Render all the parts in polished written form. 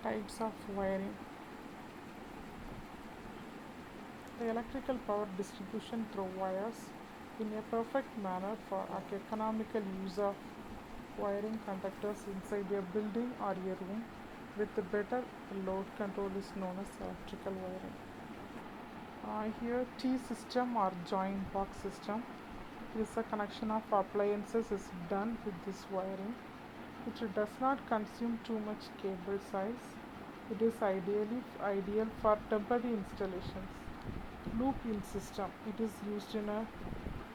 Types of wiring. The electrical power distribution through wires in a perfect manner for economical use of wiring conductors inside a building or a room with better load control is known as electrical wiring. Here T system or joint box system is a connection of appliances is done with this wiring. It does not consume too much cable size. It is ideal for temporary installations. Loop in system. It is used in a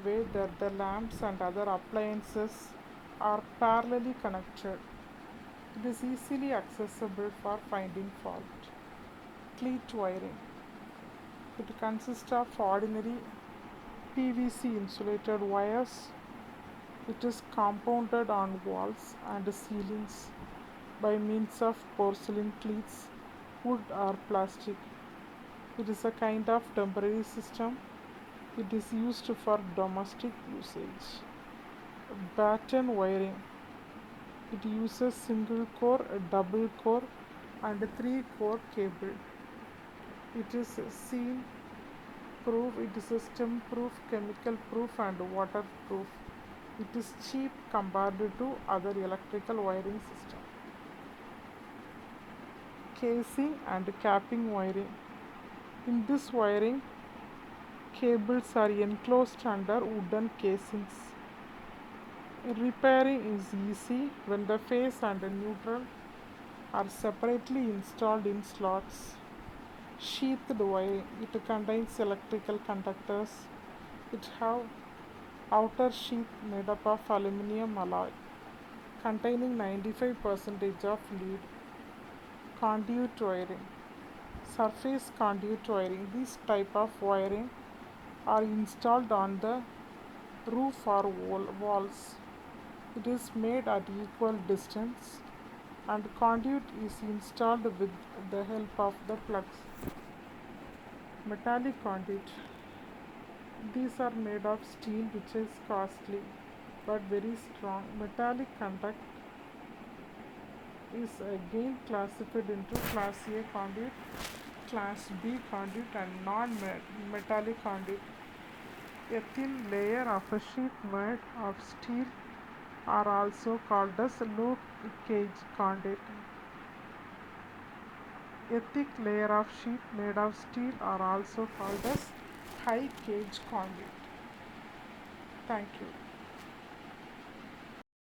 way that the lamps and other appliances are parallelly connected. It is easily accessible for finding fault. Cleat wiring. It consists of ordinary PVC insulated wires. It is compounded on walls and ceilings by means of porcelain cleats, wood or plastic. It is a kind of temporary system. It is used for domestic usage. Batten wiring. It uses single core, double core and three core cable. It is seal proof, it is system proof, chemical proof and waterproof. It is cheap compared to other electrical wiring system. Casing and capping wiring. In this wiring, cables are enclosed under wooden casings. Repairing is easy when the phase and neutral are separately installed in slots. Sheathed wiring. It contains electrical conductors. It have outer sheath made up of aluminum alloy containing 95% of lead. Conduit wiring. Surface conduit wiring. These type of wiring are installed on the roof or walls. It is made at equal distance and conduit is installed with the help of the plugs. Metallic conduit. These are made of steel which is costly but very strong. Metallic conduct is again classified into Class A conduit, Class B conduit and non-metallic conduit. A thin layer of a sheet made of steel are also called as low gauge conduit. A thick layer of sheet made of steel are also called as high gauge conduit. Thank you.